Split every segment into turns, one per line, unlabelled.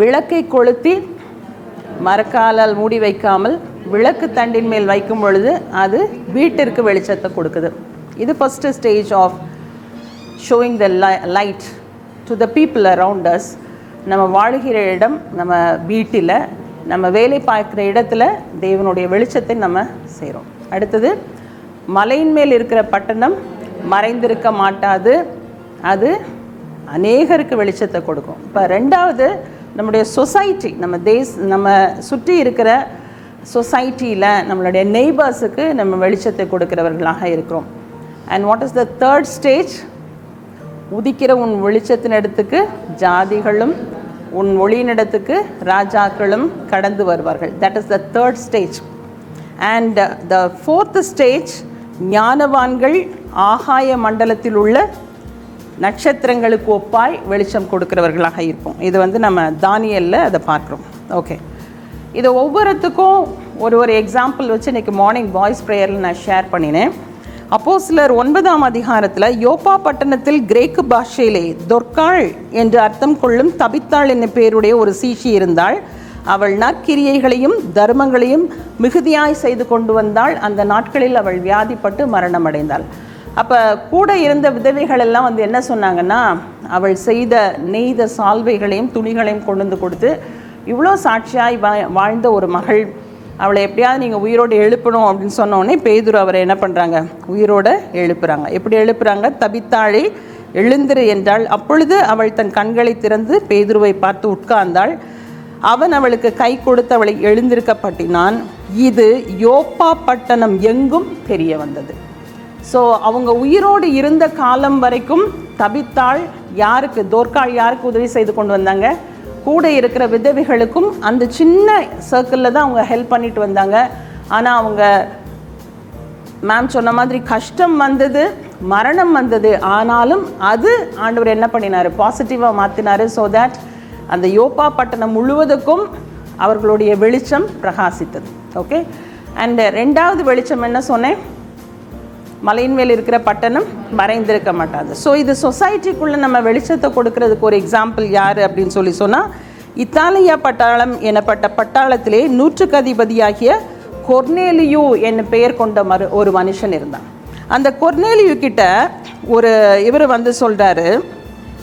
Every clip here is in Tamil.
விளக்கை கொளுத்தி மரக்காலால் மூடி வைக்காமல் விளக்கு தண்டின் மேல் வைக்கும் பொழுது அது வீட்டிற்கு வெளிச்சத்தை கொடுக்குது. இது first stage of showing the light to the people around us. நம்ம வாழ்கிற இடம், நம்ம வீட்டில், நம்ம வேலை பார்க்குற இடத்துல தேவனுடைய வெளிச்சத்தை நம்ம செய்கிறோம். அடுத்தது, மலையின் மேல் இருக்கிற பட்டணம் மறைந்திருக்க மாட்டாது, அது அநேகருக்கு வெளிச்சத்தை கொடுக்கும். இப்போ ரெண்டாவது, நம்முடைய சொசைட்டி, நம்ம சுற்றி இருக்கிற சொசைட்டியில் நம்மளுடைய நெய்பர்ஸுக்கு நம்ம வெளிச்சத்தை கொடுக்கிறவர்களாக இருக்கிறோம். And what is the third stage? உதிக்கிற உன் வெளிச்சத்தின் இடத்துக்கு ஜாதிகளும் உன் ஒளியினிடத்துக்கு ராஜாக்களும் கடந்து வருவார்கள். That is the third stage. And the fourth stage, ஞானவான்கள் ஆகாய மண்டலத்தில் உள்ள நட்சத்திரங்களுக்கு ஒப்பாய் வெளிச்சம் கொடுக்கிறவர்களாக இருப்போம். இது நம்ம தானியலில் அதை பார்க்குறோம். ஓகே, இது ஒவ்வொருத்துக்கும் ஒரு எக்ஸாம்பிள் வச்சு இன்றைக்கி மார்னிங் பாய்ஸ் ப்ரேயரில் நான் ஷேர் பண்ணினேன். அப்போஸ்தலர் 9ஆம் அதிகாரத்தில் யோப்பா பட்டணத்தில் கிரேக்கு பாஷையிலே தொர்க்காள் என்று அர்த்தம் கொள்ளும் தபித்தாள் என்னும் பேருடைய ஒரு சீஷி இருந்தாள். அவள் நற்கிரியைகளையும் தர்மங்களையும் மிகுதியாய் செய்து கொண்டு வந்தாள். அந்த நாட்களில் அவள் வியாதிப்பட்டு மரணம் அடைந்தாள். அப்போ கூட இருந்த விதவைகள் எல்லாம் என்ன சொன்னாங்கன்னா, அவள் செய்த நெய்த சால்வைகளையும் துணிகளையும் கொண்டு வந்து கொடுத்து, இவ்வளோ சாட்சியாய் வாழ்ந்த ஒரு மகள், அவளை எப்படியாவது நீங்கள் உயிரோடு எழுப்பணும் அப்படின்னு சொன்னோடனே பேதுரு அவரை என்ன பண்ணுறாங்க, உயிரோடு எழுப்புறாங்க. எப்படி எழுப்புறாங்க? தபித்தாளை எழுந்திரு என்றாள். அப்பொழுது அவள் தன் கண்களை திறந்து பேதுருவை பார்த்து உட்கார்ந்தாள். அவன் அவளுக்கு கை கொடுத்து அவளை எழுந்திருக்கப்பட்டினான். இது யோப்பா பட்டணம் எங்கும் தெரிய வந்தது. ஸோ அவங்க உயிரோடு இருந்த காலம் வரைக்கும் தபித்தாள் யாருக்கு, தோர்க்காள் யாருக்கு உதவி செய்து கொண்டு வந்தாங்க? கூட இருக்கிற விதவைகளுக்கும் அந்த சின்ன சர்க்கிளில் தான் அவங்க ஹெல்ப் பண்ணிட்டு வந்தாங்க. ஆனால் அவங்க மேம் சொன்ன மாதிரி கஷ்டம் வந்தது, மரணம் வந்தது. ஆனாலும் அது ஆண்டவர் என்ன பண்ணினார்? பாசிட்டிவாக மாற்றினார். ஸோ தட் அந்த யோப்பா பட்டணம் முழுவதுக்கும் அவர்களுடைய வெளிச்சம் பிரகாசித்தது. ஓகே, அண்ட் ரெண்டாவது வெளிச்சம் என்ன சொன்னேன்? மலையின் மேல் இருக்கிற பட்டணம் மறைந்திருக்க மாட்டாது. ஸோ இது சொசைட்டிக்குள்ளே நம்ம வெளிச்சத்தை கொடுக்கறதுக்கு ஒரு எக்ஸாம்பிள் யார் அப்படின்னு சொன்னால், இத்தாலியா பட்டாளம் எனப்பட்ட பட்டாளத்திலே 100க்கு அதிபதியாகிய கொர்னேலியு என்னும் பெயர் கொண்ட ஒரு மனுஷன் இருந்தான். அந்த கொர்னேலியு கிட்ட இவர் சொல்கிறாரு,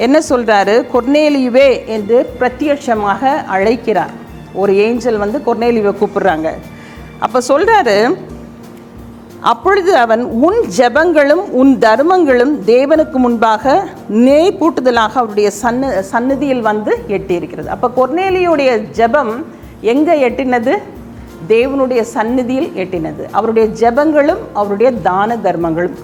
என்ன சொல்கிறாரு? கொர்னேலியுவே என்று பிரத்யட்சமாக அழைக்கிறார். ஒரு ஏஞ்சல் கொர்னேலியுவை கூப்பிடுறாங்க. அப்போ சொல்கிறாரு, அப்பொழுது அவன், உன் ஜெபங்களும் உன் தர்மங்களும் தேவனுக்கு முன்பாக நெய் பூட்டுதலாக அவருடைய சந்நிதியில் எட்டியிருக்கிறது. அப்போ கொர்னேலியுடைய ஜெபம் எங்கே எட்டினது? தேவனுடைய சந்நிதியில் எட்டினது. அவருடைய ஜெபங்களும் அவருடைய தான தர்மங்களும்.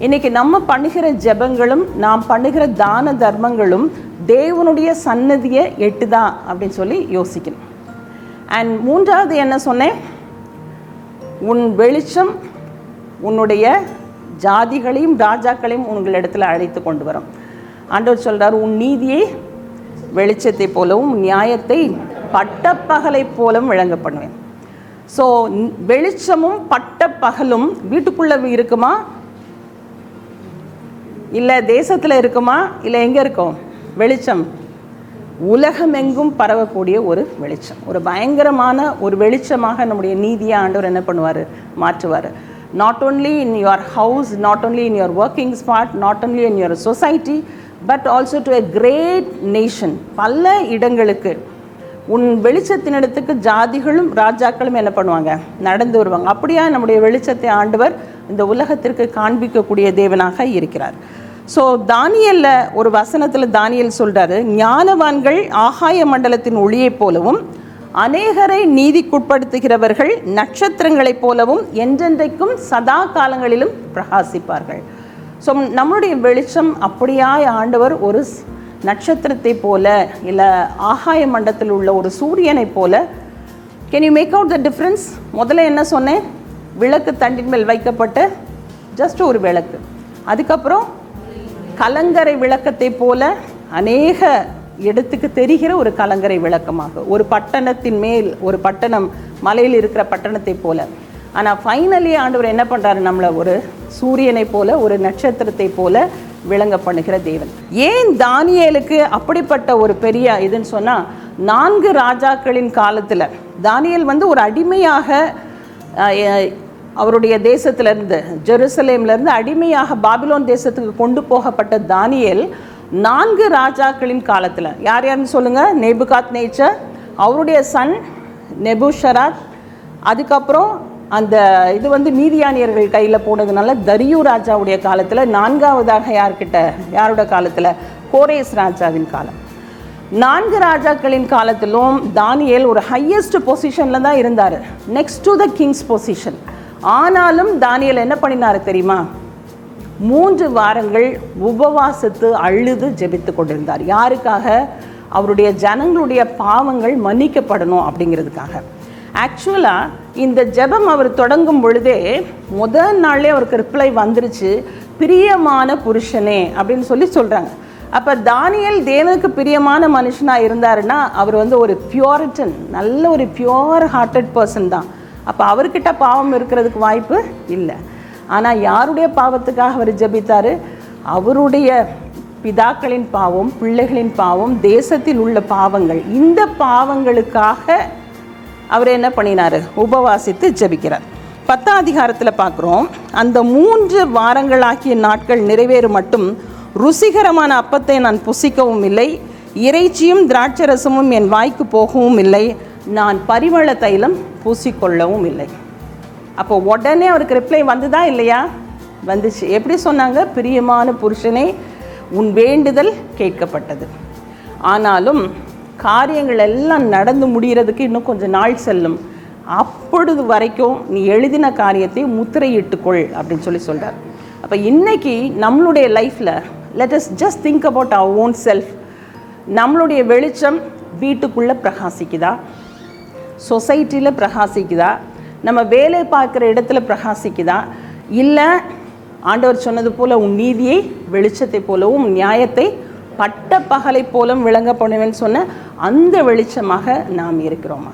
இன்றைக்கி நம்ம பண்ணுகிற ஜெபங்களும் நாம் பண்ணுகிற தான தர்மங்களும் தேவனுடைய சந்நிதியை எட்டுதா அப்படின்னு யோசிக்கணும். அண்ட் மூன்றாவது என்ன சொன்னேன்? உன் வெளிச்சம் உன்னுடைய ஜாதிகளையும் ராஜாக்களையும் உங்களிடத்தில் அழைத்து கொண்டு வரும். ஆண்டவர் சொல்கிறார், உன் நீதியை வெளிச்சத்தை போலவும் நியாயத்தை பட்டப்பகலை போலவும் விளங்க பண்ணுவேன். ஸோ வெளிச்சமும் பட்டப்பகலும் வீட்டுக்குள்ளே இருக்குமா, இல்லை தேசத்தில் இருக்குமா, இல்லை எங்கே இருக்கும்? வெளிச்சம் உலகமெங்கும் பரவக்கூடிய ஒரு வெளிச்சம், ஒரு பயங்கரமான ஒரு வெளிச்சமாக நம்முடைய நீதியை ஆண்டவர் என்ன பண்ணுவார்? மாற்றுவார். Not only in your house, not only in your working spot, not only in your society, but also to a great nation. பல இடங்களுக்கு உன் வெளிச்சத்தினிடத்துக்கு ஜாதிகளும் ராஜாக்களும் என்ன பண்ணுவாங்க? நடந்து வருவாங்க. அப்படியா நம்முடைய வெளிச்சத்தை ஆண்டவர் இந்த உலகத்திற்கு காண்பிக்கக்கூடிய தேவனாக இருக்கிறார். ஸோ தானியலில் ஒரு வசனத்தில் தானியல் சொல்கிறாரு, ஞானவான்கள் ஆகாய மண்டலத்தின் ஒளியைப் போலவும் அநேகரை நீதிக்குட்படுத்துகிறவர்கள் நட்சத்திரங்களைப் போலவும் என்றென்றைக்கும் சதா காலங்களிலும் பிரகாசிப்பார்கள். ஸோ நம்மளுடைய வெளிச்சம் அப்படியாய் ஆண்டவர் ஒரு நட்சத்திரத்தை போல, இல்லை ஆகாய மண்டலத்தில் உள்ள ஒரு சூரியனை போல. Can you make out the difference? முதல்ல என்ன சொன்னேன்? விளக்கு தண்டின் மேல் வைக்கப்பட்ட ஜஸ்ட் ஒரு விளக்கு. அதுக்கப்புறம் கலங்கரை விளக்கத்தை போல அநேக இடத்துக்கு தெரிகிற ஒரு கலங்கரை விளக்கமாக, ஒரு பட்டணத்தின் மேல், ஒரு பட்டணம் மலையில் இருக்கிற பட்டணத்தை போல. ஆனால் ஃபைனலி ஆண்டவர் என்ன பண்ணுறாரு? நம்மளை ஒரு சூரியனை போல, ஒரு நட்சத்திரத்தை போல விளங்க பண்ணுகிற தேவன். ஏன் தானியேலுக்கு அப்படிப்பட்ட ஒரு பெரிய இதுன்னு சொன்னால், 4 ராஜாக்களின் காலத்தில் தானியேல் வந்து ஒரு அடிமையாக அவருடைய தேசத்திலேருந்து, ஜெருசலேம்லேருந்து அடிமையாக பாபிலோன் தேசத்துக்கு கொண்டு போகப்பட்ட தானியேல் 4 ராஜாக்களின் காலத்தில், யார் யாருன்னு சொல்லுங்கள்? நேபுகாத்நேச்சர், அவருடைய சன் நெபுஷராத், அதுக்கப்புறம் அந்த இது வந்து மீதியானியர்கள் கையில் போனதுனால தரியு ராஜாவுடைய காலத்தில், 4வதாக யாரோட காலத்தில்? கோரேஸ் ராஜாவின் காலம். 4 ராஜாக்களின் காலத்திலும் தானியேல் ஒரு ஹையஸ்ட் பொசிஷனில் தான் இருந்தார், next to the Kings position. ஆனாலும் தானியேல் என்ன பண்ணினார் தெரியுமா? 3 வாரங்கள் உபவாசத்து அழுது ஜெபித்து கொண்டிருந்தார். யாருக்காக? அவருடைய ஜனங்களுடைய பாவங்கள் மன்னிக்கப்படணும் அப்படிங்கிறதுக்காக. ஆக்சுவலாக இந்த ஜெபம் அவர் தொடங்கும் பொழுதே முதல் நாளே அவருக்கு ரிப்ளை வந்துருச்சு, பிரியமான புருஷனே அப்படின்னு சொல்கிறாங்க. அப்போ தானியேல் தேவனுக்கு பிரியமான மனுஷனாக இருந்தாருன்னா அவர் வந்து ஒரு பியூரிட்டன், நல்ல ஒரு பியூர் ஹார்ட்டட் பர்சன் தான். அப்போ அவர்கிட்ட பாவம் இருக்கிறதுக்கு வாய்ப்பு இல்லை. ஆனால் யாருடைய பாவத்துக்காக அவர் ஜெபித்தார்? அவருடைய பிதாக்களின் பாவம், பிள்ளைகளின் பாவம், தேசத்தில் உள்ள பாவங்கள், இந்த பாவங்களுக்காக அவர் என்ன பண்ணினார்? உபவாசித்து ஜெபிக்கிறார். 10ஆம் அதிகாரத்தில் பார்க்குறோம், அந்த 3 வாரங்களாகிய நாட்கள் நிறைவேறும் மட்டும் ருசிகரமான அப்பத்தை நான் புசிக்கவும் இல்லை, இறைச்சியும் திராட்சரசமும் என் வாய்க்கு போகவும் இல்லை, நான் பரிமள தைலம் பூசிக்கொள்ளவும் இல்லை. அப்போ உடனே அவருக்கு ரிப்ளை வந்துதா இல்லையா? வந்துச்சு. எப்படி சொன்னாங்க? பிரியமான புருஷனே, உன் வேண்டுதல் கேட்கப்பட்டது. ஆனாலும் காரியங்கள் எல்லாம் நடந்து முடிகிறதுக்கு இன்னும் கொஞ்சம் நாள் செல்லும், அப்பொழுது வரைக்கும் நீ எழுதின காரியத்தை முத்திரையிட்டுக்கொள் அப்படின்னு சொல்கிறார். அப்போ இன்றைக்கி நம்மளுடைய லைஃப்பில் let us just think about our own self. நம்மளுடைய வெளிச்சம் வீட்டுக்குள்ளே பிரகாசிக்குதா? சொசைட்டியில் பிரகாசிக்குதா? நம்ம வேலை பார்க்குற இடத்துல பிரகாசிக்குதா? இல்லை ஆண்டவர் சொன்னது போல் உன் நீதியை வெளிச்சத்தை போலவும் நியாயத்தை பட்ட பகலை போலும் விளங்க பண்ணுவேன்னு சொன்ன அந்த வெளிச்சமாக நாம் இருக்கிறோமா?